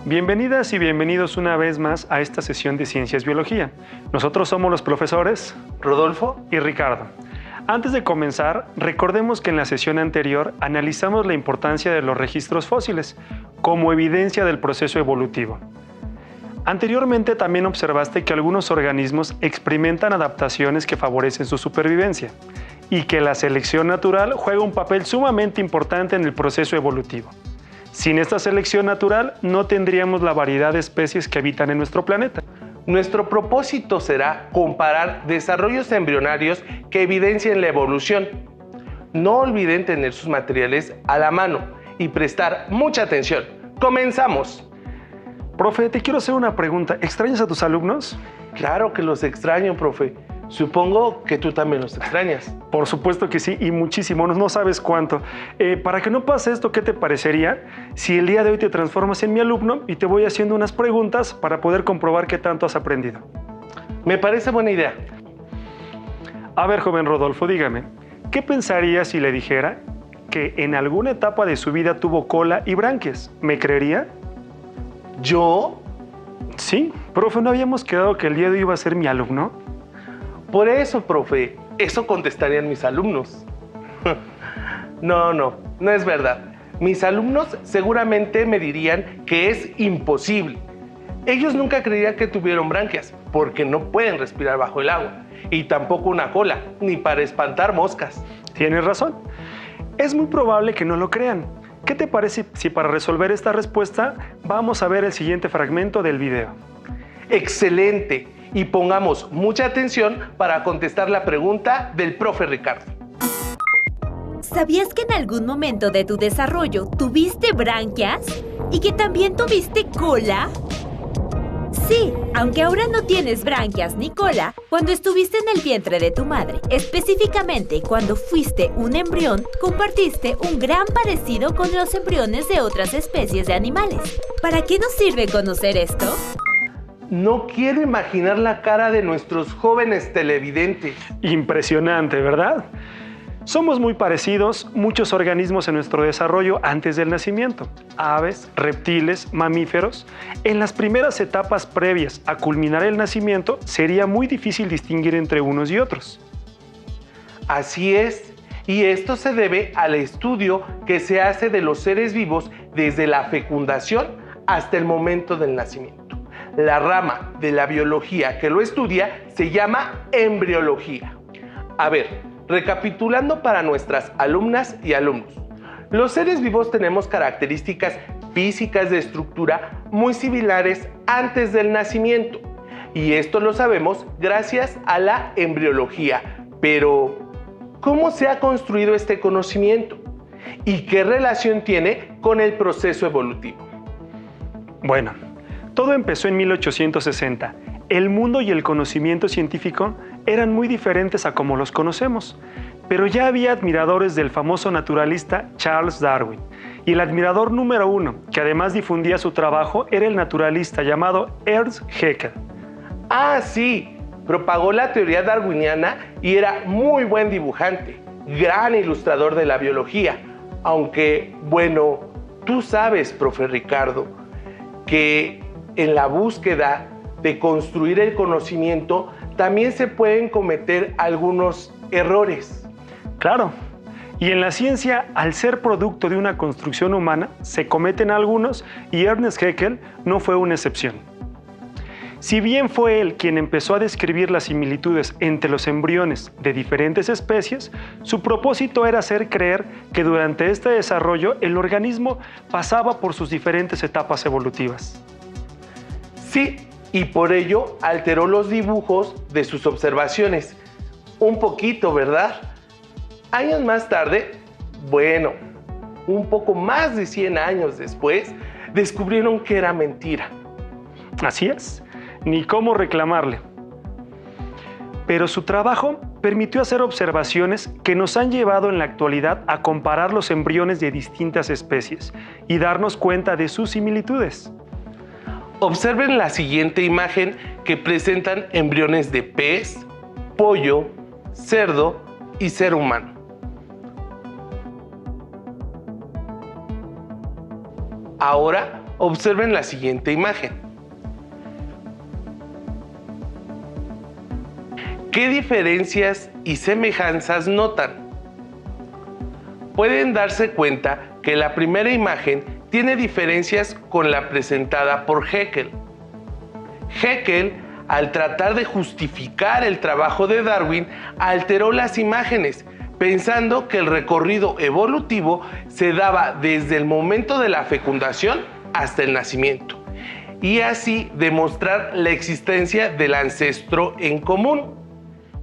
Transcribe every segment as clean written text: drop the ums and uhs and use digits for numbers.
Bienvenidas y bienvenidos una vez más a esta sesión de Ciencias Biología. Nosotros somos los profesores Rodolfo y Ricardo. Antes de comenzar, recordemos que en la sesión anterior analizamos la importancia de los registros fósiles como evidencia del proceso evolutivo. Anteriormente también observaste que algunos organismos experimentan adaptaciones que favorecen su supervivencia y que la selección natural juega un papel sumamente importante en el proceso evolutivo. Sin esta selección natural no tendríamos la variedad de especies que habitan en nuestro planeta. Nuestro propósito será comparar desarrollos embrionarios que evidencien la evolución. No olviden tener sus materiales a la mano y prestar mucha atención. ¡Comenzamos! Profe, te quiero hacer una pregunta. ¿Extrañas a tus alumnos? Claro que los extraño, profe. Supongo que tú también los extrañas. Por supuesto que sí, y muchísimo, no sabes cuánto. Para que no pase esto, ¿qué te parecería si el día de hoy te transformas en mi alumno y te voy haciendo unas preguntas para poder comprobar qué tanto has aprendido? Me parece buena idea. A ver, joven Rodolfo, dígame, ¿qué pensaría si le dijera que en alguna etapa de su vida tuvo cola y branquias? ¿Me creería? ¿Yo? Sí, profe, ¿no habíamos quedado que el día de hoy iba a ser mi alumno? Por eso, profe, eso contestarían mis alumnos. No es verdad. Mis alumnos seguramente me dirían que es imposible. Ellos nunca creerían que tuvieron branquias, porque no pueden respirar bajo el agua, y tampoco una cola, ni para espantar moscas. Tienes razón. Es muy probable que no lo crean. ¿Qué te parece si para resolver esta respuesta vamos a ver el siguiente fragmento del video? ¡Excelente! Y pongamos mucha atención para contestar la pregunta del profe Ricardo. ¿Sabías que en algún momento de tu desarrollo tuviste branquias? ¿Y que también tuviste cola? Sí, aunque ahora no tienes branquias ni cola, cuando estuviste en el vientre de tu madre, específicamente cuando fuiste un embrión, compartiste un gran parecido con los embriones de otras especies de animales. ¿Para qué nos sirve conocer esto? No quiero imaginar la cara de nuestros jóvenes televidentes. Impresionante, ¿verdad? Somos muy parecidos muchos organismos en nuestro desarrollo antes del nacimiento. Aves, reptiles, mamíferos. En las primeras etapas previas a culminar el nacimiento, sería muy difícil distinguir entre unos y otros. Así es, y esto se debe al estudio que se hace de los seres vivos desde la fecundación hasta el momento del nacimiento. La rama de la biología que lo estudia se llama embriología. A ver, recapitulando para nuestras alumnas y alumnos. Los seres vivos tenemos características físicas de estructura muy similares antes del nacimiento. Y esto lo sabemos gracias a la embriología. Pero, ¿cómo se ha construido este conocimiento? ¿Y qué relación tiene con el proceso evolutivo? Bueno, todo empezó en 1860. El mundo y el conocimiento científico eran muy diferentes a como los conocemos, pero ya había admiradores del famoso naturalista Charles Darwin, y el admirador número uno, que además difundía su trabajo, era el naturalista llamado Ernst Haeckel. Ah, sí, propagó la teoría darwiniana y era muy buen dibujante, gran ilustrador de la biología, aunque, bueno, tú sabes, profe Ricardo, que en la búsqueda de construir el conocimiento también se pueden cometer algunos errores. Claro, y en la ciencia, al ser producto de una construcción humana, se cometen algunos y Ernst Haeckel no fue una excepción. Si bien fue él quien empezó a describir las similitudes entre los embriones de diferentes especies, su propósito era hacer creer que durante este desarrollo el organismo pasaba por sus diferentes etapas evolutivas. Sí, y por ello alteró los dibujos de sus observaciones. Un poquito, ¿verdad? Años más tarde, bueno, un poco más de 100 años después, descubrieron que era mentira. Así es, ni cómo reclamarle. Pero su trabajo permitió hacer observaciones que nos han llevado en la actualidad a comparar los embriones de distintas especies y darnos cuenta de sus similitudes. Observen la siguiente imagen que presentan embriones de pez, pollo, cerdo y ser humano. Ahora Observen la siguiente imagen. ¿Qué diferencias y semejanzas notan? Pueden darse cuenta que la primera imagen tiene diferencias con la presentada por Haeckel. Haeckel, al tratar de justificar el trabajo de Darwin, alteró las imágenes, pensando que el recorrido evolutivo se daba desde el momento de la fecundación hasta el nacimiento, y así demostrar la existencia del ancestro en común.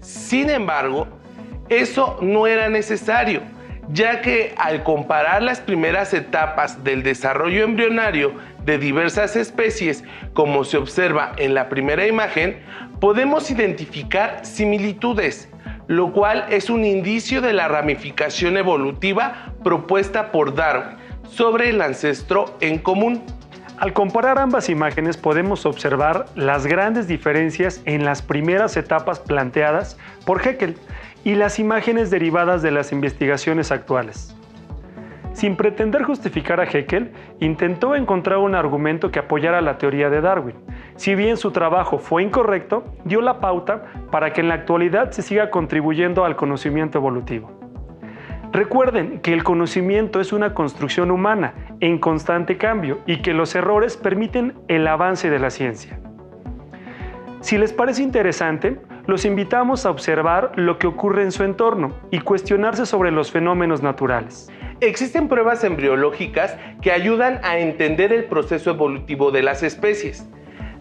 Sin embargo, eso no era necesario, ya que al comparar las primeras etapas del desarrollo embrionario de diversas especies, como se observa en la primera imagen, podemos identificar similitudes, lo cual es un indicio de la ramificación evolutiva propuesta por Darwin sobre el ancestro en común. Al comparar ambas imágenes podemos observar las grandes diferencias en las primeras etapas planteadas por Haeckel y las imágenes derivadas de las investigaciones actuales. Sin pretender justificar a Haeckel, intentó encontrar un argumento que apoyara la teoría de Darwin. Si bien su trabajo fue incorrecto, dio la pauta para que en la actualidad se siga contribuyendo al conocimiento evolutivo. Recuerden que el conocimiento es una construcción humana en constante cambio y que los errores permiten el avance de la ciencia. Si les parece interesante, los invitamos a observar lo que ocurre en su entorno y cuestionarse sobre los fenómenos naturales. Existen pruebas embriológicas que ayudan a entender el proceso evolutivo de las especies.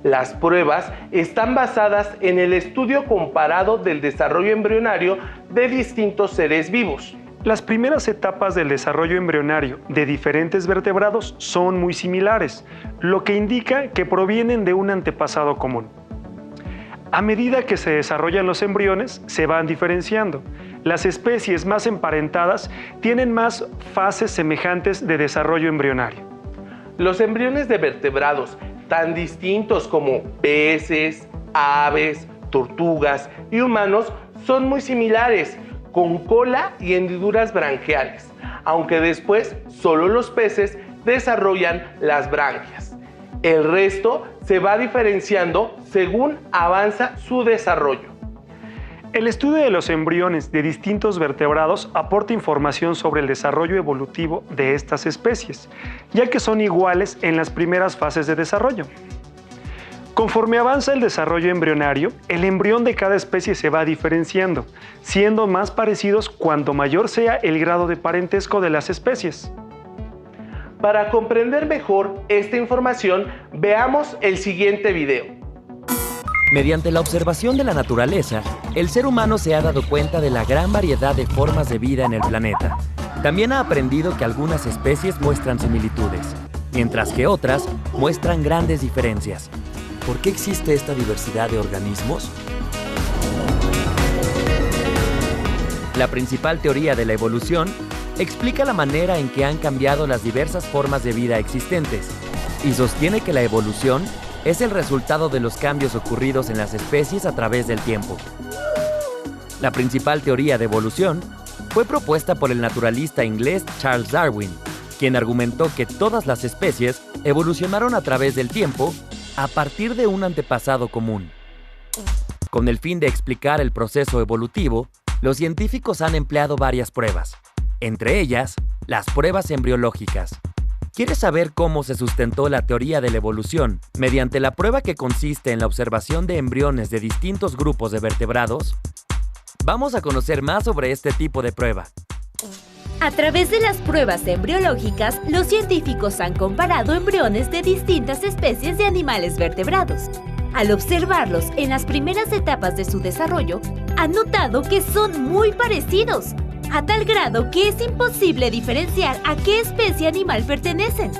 Las pruebas están basadas en el estudio comparado del desarrollo embrionario de distintos seres vivos. Las primeras etapas del desarrollo embrionario de diferentes vertebrados son muy similares, lo que indica que provienen de un antepasado común. A medida que se desarrollan los embriones, se van diferenciando. Las especies más emparentadas tienen más fases semejantes de desarrollo embrionario. Los embriones de vertebrados tan distintos como peces, aves, tortugas y humanos son muy similares, con cola y hendiduras branquiales, aunque después solo los peces desarrollan las branquias. El resto se va diferenciando según avanza su desarrollo. El estudio de los embriones de distintos vertebrados aporta información sobre el desarrollo evolutivo de estas especies, ya que son iguales en las primeras fases de desarrollo. Conforme avanza el desarrollo embrionario, el embrión de cada especie se va diferenciando, siendo más parecidos cuanto mayor sea el grado de parentesco de las especies. Para comprender mejor esta información, veamos el siguiente video. Mediante la observación de la naturaleza, el ser humano se ha dado cuenta de la gran variedad de formas de vida en el planeta. También ha aprendido que algunas especies muestran similitudes, mientras que otras muestran grandes diferencias. ¿Por qué existe esta diversidad de organismos? La principal teoría de la evolución explica la manera en que han cambiado las diversas formas de vida existentes y sostiene que la evolución es el resultado de los cambios ocurridos en las especies a través del tiempo. La principal teoría de evolución fue propuesta por el naturalista inglés Charles Darwin, quien argumentó que todas las especies evolucionaron a través del tiempo a partir de un antepasado común. Con el fin de explicar el proceso evolutivo, los científicos han empleado varias pruebas, entre ellas, las pruebas embriológicas. ¿Quieres saber cómo se sustentó la teoría de la evolución mediante la prueba que consiste en la observación de embriones de distintos grupos de vertebrados? Vamos a conocer más sobre este tipo de prueba. A través de las pruebas embriológicas, los científicos han comparado embriones de distintas especies de animales vertebrados. Al observarlos en las primeras etapas de su desarrollo, han notado que son muy parecidos, a tal grado que es imposible diferenciar a qué especie animal pertenecen.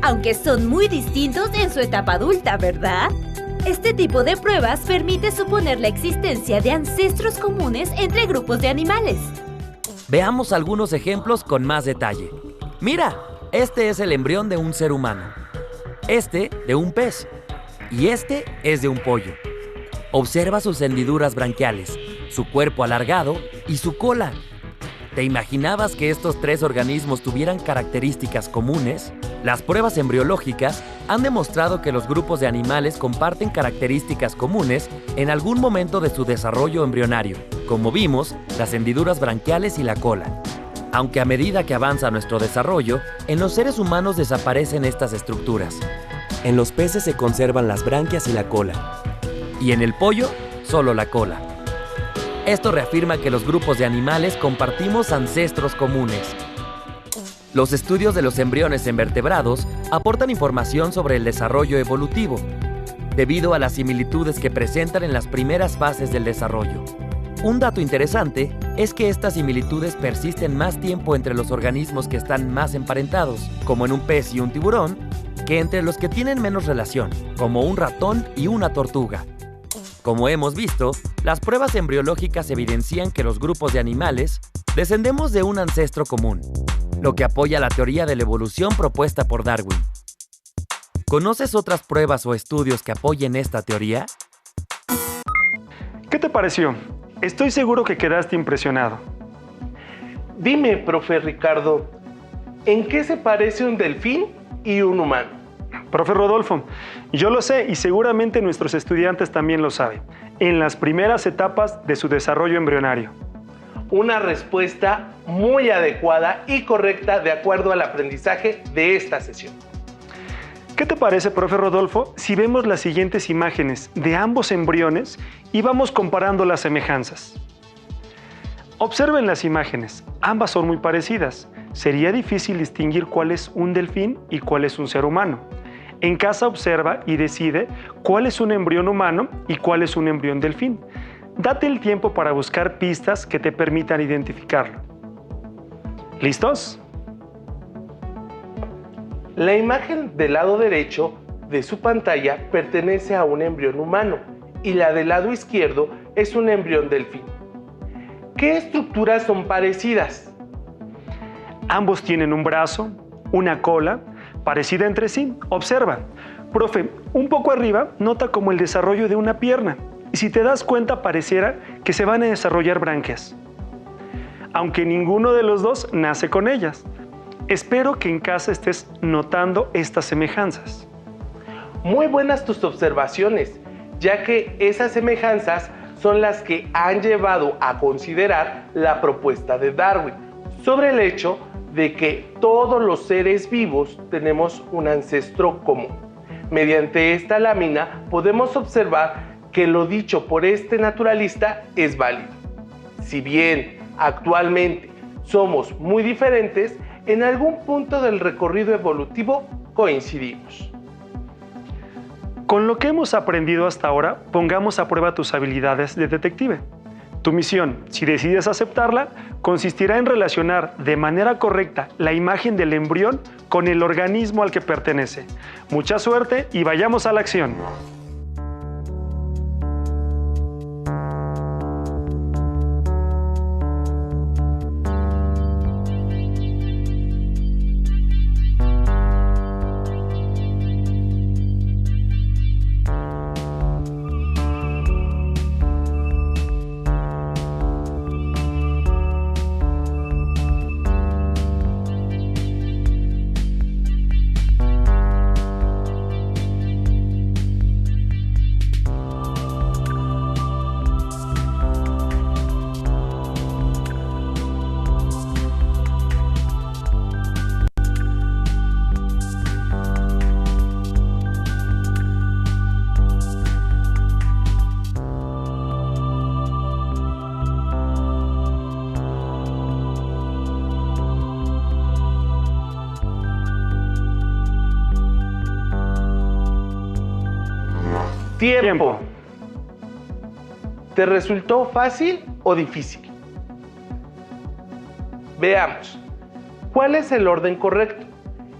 Aunque son muy distintos en su etapa adulta, ¿verdad? Este tipo de pruebas permite suponer la existencia de ancestros comunes entre grupos de animales. Veamos algunos ejemplos con más detalle. Mira, este es el embrión de un ser humano, este de un pez y este es de un pollo. Observa sus hendiduras branquiales, su cuerpo alargado y su cola. ¿Te imaginabas que estos 3 organismos tuvieran características comunes? Las pruebas embriológicas han demostrado que los grupos de animales comparten características comunes en algún momento de su desarrollo embrionario, como vimos, las hendiduras branquiales y la cola. Aunque a medida que avanza nuestro desarrollo, en los seres humanos desaparecen estas estructuras. En los peces se conservan las branquias y la cola. Y en el pollo, solo la cola. Esto reafirma que los grupos de animales compartimos ancestros comunes. Los estudios de los embriones en vertebrados aportan información sobre el desarrollo evolutivo, debido a las similitudes que presentan en las primeras fases del desarrollo. Un dato interesante es que estas similitudes persisten más tiempo entre los organismos que están más emparentados, como en un pez y un tiburón, que entre los que tienen menos relación, como un ratón y una tortuga. Como hemos visto, las pruebas embriológicas evidencian que los grupos de animales descendemos de un ancestro común, lo que apoya la teoría de la evolución propuesta por Darwin. ¿Conoces otras pruebas o estudios que apoyen esta teoría? ¿Qué te pareció? Estoy seguro que quedaste impresionado. Dime, profe Ricardo, ¿en qué se parece un delfín y un humano? Profe Rodolfo, yo lo sé y seguramente nuestros estudiantes también lo saben, en las primeras etapas de su desarrollo embrionario. Una respuesta muy adecuada y correcta de acuerdo al aprendizaje de esta sesión. ¿Qué te parece, profe Rodolfo, si vemos las siguientes imágenes de ambos embriones y vamos comparando las semejanzas? Observen las imágenes, ambas son muy parecidas. Sería difícil distinguir cuál es un delfín y cuál es un ser humano. En casa observa y decide cuál es un embrión humano y cuál es un embrión delfín. Date el tiempo para buscar pistas que te permitan identificarlo. ¿Listos? La imagen del lado derecho de su pantalla pertenece a un embrión humano y la del lado izquierdo es un embrión delfín. ¿Qué estructuras son parecidas? Ambos tienen un brazo, una cola, parecida entre sí. Observa. Profe, un poco arriba nota como el desarrollo de una pierna. Y si te das cuenta, pareciera que se van a desarrollar branquias. Aunque ninguno de los dos nace con ellas. Espero que en casa estés notando estas semejanzas. Muy buenas tus observaciones, ya que esas semejanzas son las que han llevado a considerar la propuesta de Darwin sobre el hecho de que todos los seres vivos tenemos un ancestro común. Mediante esta lámina podemos observar que lo dicho por este naturalista es válido. Si bien actualmente somos muy diferentes, en algún punto del recorrido evolutivo coincidimos. Con lo que hemos aprendido hasta ahora, pongamos a prueba tus habilidades de detective. Tu misión, si decides aceptarla, consistirá en relacionar de manera correcta la imagen del embrión con el organismo al que pertenece. Mucha suerte y vayamos a la acción. Tiempo. ¿Te resultó fácil o difícil? Veamos. ¿Cuál es el orden correcto?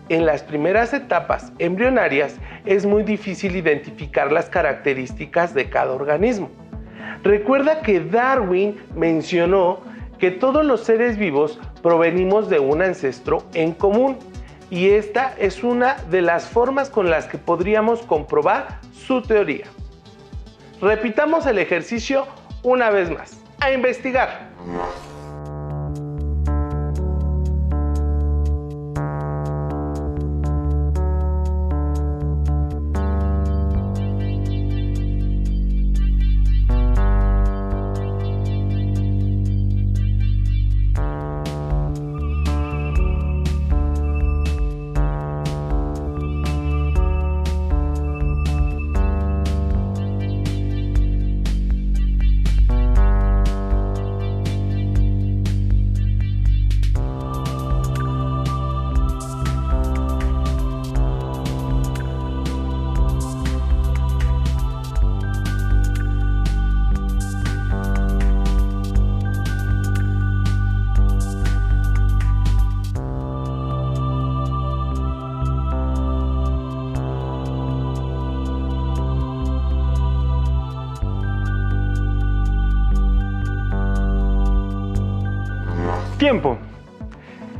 En las primeras etapas embrionarias es muy difícil identificar las características de cada organismo. Recuerda que Darwin mencionó que todos los seres vivos provenimos de un ancestro en común y esta es una de las formas con las que podríamos comprobar su teoría. Repitamos el ejercicio una vez más. ¡A investigar! Tiempo.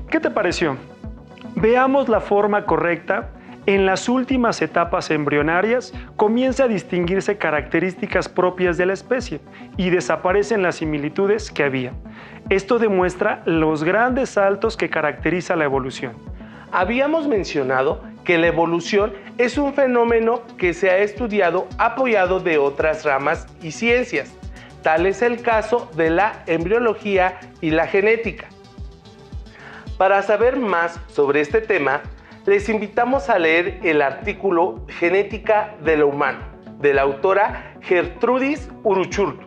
¿Qué te pareció? Veamos la forma correcta. En las últimas etapas embrionarias comienza a distinguirse características propias de la especie y desaparecen las similitudes que había. Esto demuestra los grandes saltos que caracteriza la evolución. Habíamos mencionado que la evolución es un fenómeno que se ha estudiado apoyado de otras ramas y ciencias. Tal es el caso de la embriología y la genética. Para saber más sobre este tema, les invitamos a leer el artículo Genética de lo humano, de la autora Gertrudis Uruchurtu.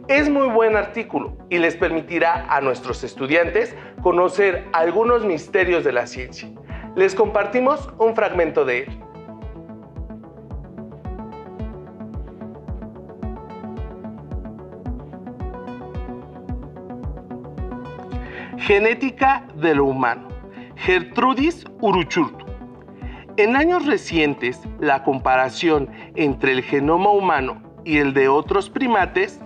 Es muy buen artículo y les permitirá a nuestros estudiantes conocer algunos misterios de la ciencia. Les compartimos un fragmento de él. Genética de lo humano. Gertrudis Uruchurtu. En años recientes, la comparación entre el genoma humano y el de otros primates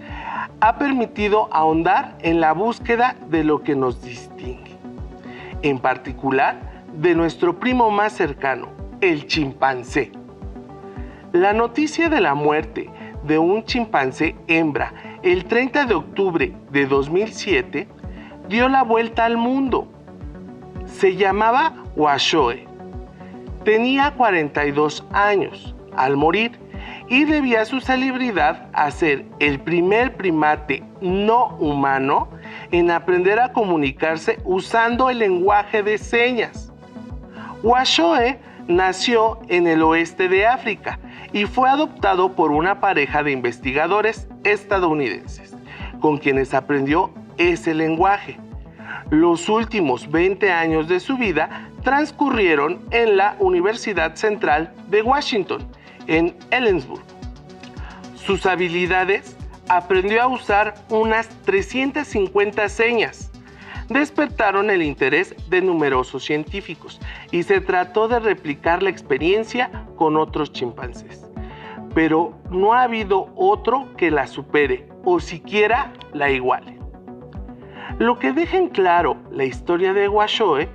ha permitido ahondar en la búsqueda de lo que nos distingue, en particular de nuestro primo más cercano, el chimpancé. La noticia de la muerte de un chimpancé hembra el 30 de octubre de 2007 dio la vuelta al mundo. Se llamaba Washoe. Tenía 42 años al morir y debía su celebridad a ser el primer primate no humano en aprender a comunicarse usando el lenguaje de señas. Washoe nació en el oeste de África y fue adoptado por una pareja de investigadores estadounidenses, con quienes aprendió ese lenguaje. Los últimos 20 años de su vida transcurrieron en la Universidad Central de Washington, en Ellensburg. Sus habilidades: aprendió a usar unas 350 señas. Despertaron el interés de numerosos científicos y se trató de replicar la experiencia con otros chimpancés. Pero no ha habido otro que la supere o siquiera la iguale. Lo que deja en claro la historia de Washoe,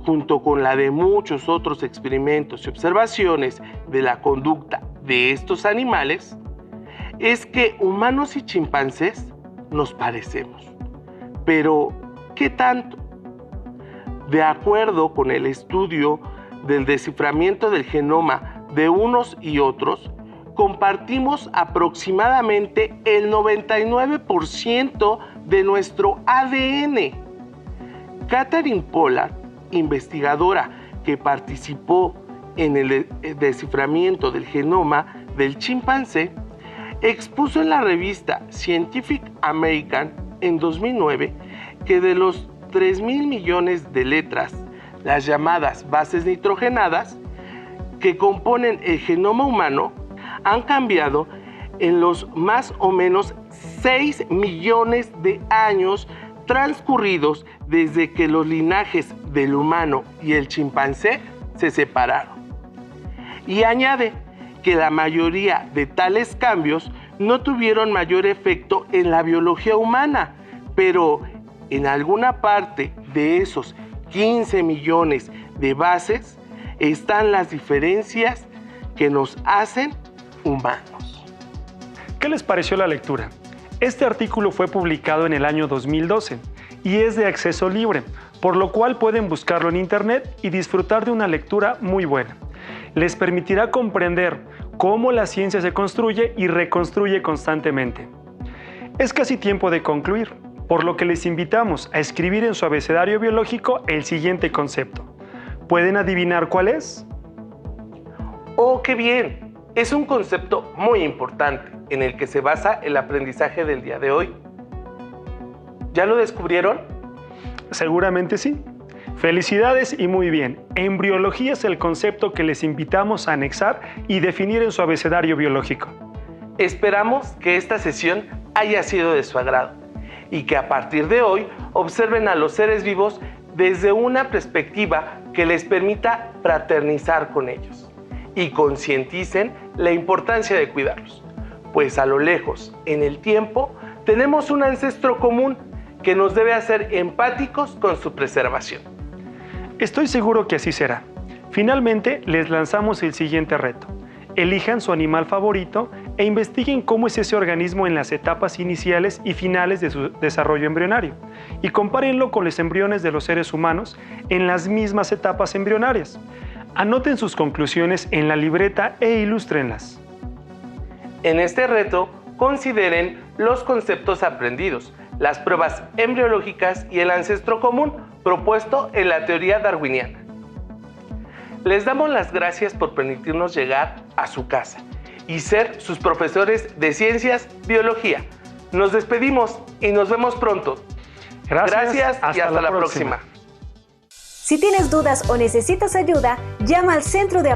junto con la de muchos otros experimentos y observaciones de la conducta de estos animales, es que humanos y chimpancés nos parecemos. Pero, ¿qué tanto? De acuerdo con el estudio del desciframiento del genoma de unos y otros, compartimos aproximadamente el 99% de nuestro ADN. Catherine Pollard, investigadora que participó en el desciframiento del genoma del chimpancé, expuso en la revista Scientific American en 2009 que de los 3.000 millones de letras, las llamadas bases nitrogenadas, que componen el genoma humano, han cambiado en los más o menos 6 millones de años transcurridos desde que los linajes del humano y el chimpancé se separaron. Y añade que la mayoría de tales cambios no tuvieron mayor efecto en la biología humana, pero en alguna parte de esos 15 millones de bases están las diferencias que nos hacen humanos. ¿Qué les pareció la lectura? Este artículo fue publicado en el año 2012 y es de acceso libre, por lo cual pueden buscarlo en internet y disfrutar de una lectura muy buena. Les permitirá comprender cómo la ciencia se construye y reconstruye constantemente. Es casi tiempo de concluir, por lo que les invitamos a escribir en su abecedario biológico el siguiente concepto. ¿Pueden adivinar cuál es? ¡Oh, qué bien! Es un concepto muy importante en el que se basa el aprendizaje del día de hoy. ¿Ya lo descubrieron? Seguramente sí. Felicidades y muy bien. Embriología es el concepto que les invitamos a anexar y definir en su abecedario biológico. Esperamos que esta sesión haya sido de su agrado y que a partir de hoy observen a los seres vivos desde una perspectiva que les permita fraternizar con ellos y concienticen la importancia de cuidarlos, pues a lo lejos, en el tiempo, tenemos un ancestro común que nos debe hacer empáticos con su preservación. Estoy seguro que así será. Finalmente, les lanzamos el siguiente reto. Elijan su animal favorito e investiguen cómo es ese organismo en las etapas iniciales y finales de su desarrollo embrionario, y compárenlo con los embriones de los seres humanos en las mismas etapas embrionarias. Anoten sus conclusiones en la libreta e ilústrenlas. En este reto, consideren los conceptos aprendidos, las pruebas embriológicas y el ancestro común propuesto en la teoría darwiniana. Les damos las gracias por permitirnos llegar a su casa y ser sus profesores de ciencias biología. Nos despedimos y nos vemos pronto. Gracias y hasta la próxima. Si tienes dudas o necesitas ayuda, llama al Centro de